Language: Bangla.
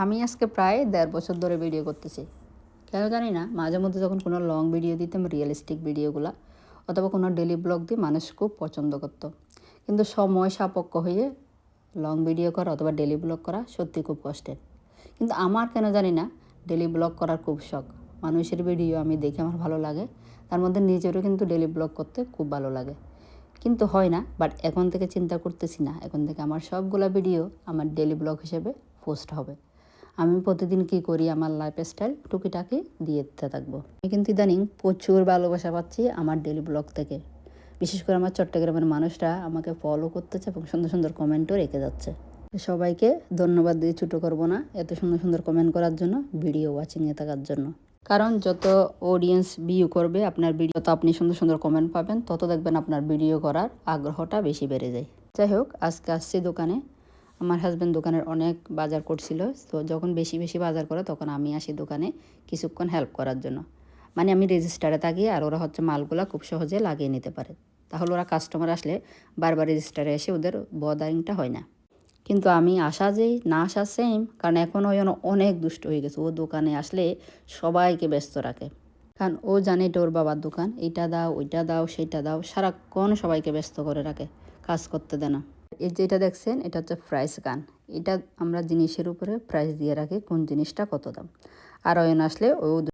আমি আজকে প্রায় ১.৫ বছর ধরে ভিডিও করতেছি। কেন জানি না, মাঝে মধ্যে যখন কোনো লং ভিডিও দিতাম, রিয়েলিস্টিক ভিডিওগুলা অথবা কোনো ডেইলি ব্লগ দিয়ে মানুষ খুব পছন্দ করতো। কিন্তু সময় সাপেক্ষ হয়ে লং ভিডিও করা অথবা ডেইলি ব্লগ করা সত্যি খুব কষ্টের। কিন্তু আমার কেন জানি না ডেইলি ব্লগ করার খুব শখ। মানুষের ভিডিও আমি দেখে আমার ভালো লাগে, তার মধ্যে নিজেরও কিন্তু ডেইলি ব্লগ করতে খুব ভালো লাগে। কিন্তু হয় না, বাট এখন থেকে চিন্তা করতেছি না, এখন থেকে আমার সবগুলা ভিডিও আমার ডেইলি ব্লগ হিসেবে পোস্ট হবে। আমি প্রতিদিন কী করি, আমার লাইফস্টাইল টুকিটাকি দিয়ে দিতে থাকবো। আমি কিন্তু ইদানিং প্রচুর ভালোবাসা পাচ্ছি আমার ডেইলি ব্লগ থেকে। বিশেষ করে আমার চট্টগ্রামের মানুষরা আমাকে ফলো করতেছে এবং সুন্দর সুন্দর কমেন্টও রেখে যাচ্ছে। সবাইকে ধন্যবাদ দিয়ে ছোটো করবো না এত সুন্দর সুন্দর কমেন্ট করার জন্য, ভিডিও ওয়াচিংয়ে থাকার জন্য। কারণ যত অডিয়েন্স ভিউ করবে আপনার ভিডিও, তত আপনি সুন্দর সুন্দর কমেন্ট পাবেন, তত দেখবেন আপনার ভিডিও করার আগ্রহটা বেশি বেড়ে যায়। যাই হোক, আজকে আসছি দোকানে। আমার হাজব্যান্ড দোকানের অনেক বাজার করছিল, তো যখন বেশি বেশি বাজার করে তখন আমি আসি দোকানে কিছুক্ষণ হেল্প করার জন্য। মানে আমি রেজিস্টারে থাকি, আর ওরা হচ্ছে মালগুলা খুব সহজে লাগিয়ে নিতে পারে। তাহলে ওরা কাস্টমার আসলে বারবার রেজিস্টারে এসে ওদের বদারিংটা হয় না। কিন্তু আমি আসা যেই না আসা সেম, কারণ এখন ওই অনেক দুষ্ট হয়ে গেছে। ও দোকানে আসলে সবাইকে ব্যস্ত রাখে, কারণ ও জানে এটা ওর বাবার দোকান, এইটা দাও ওইটা দাও সেইটা দাও, সারাক্ষণ সবাইকে ব্যস্ত করে রাখে, কাজ করতে দেয় না। এই যেটা দেখছেন এটা হচ্ছে প্রাইস গান। এটা আমরা জিনিসের উপরে প্রাইস দিয়ে রাখি, কোন জিনিসটা কত দাম। আর অয়ন আসলে ও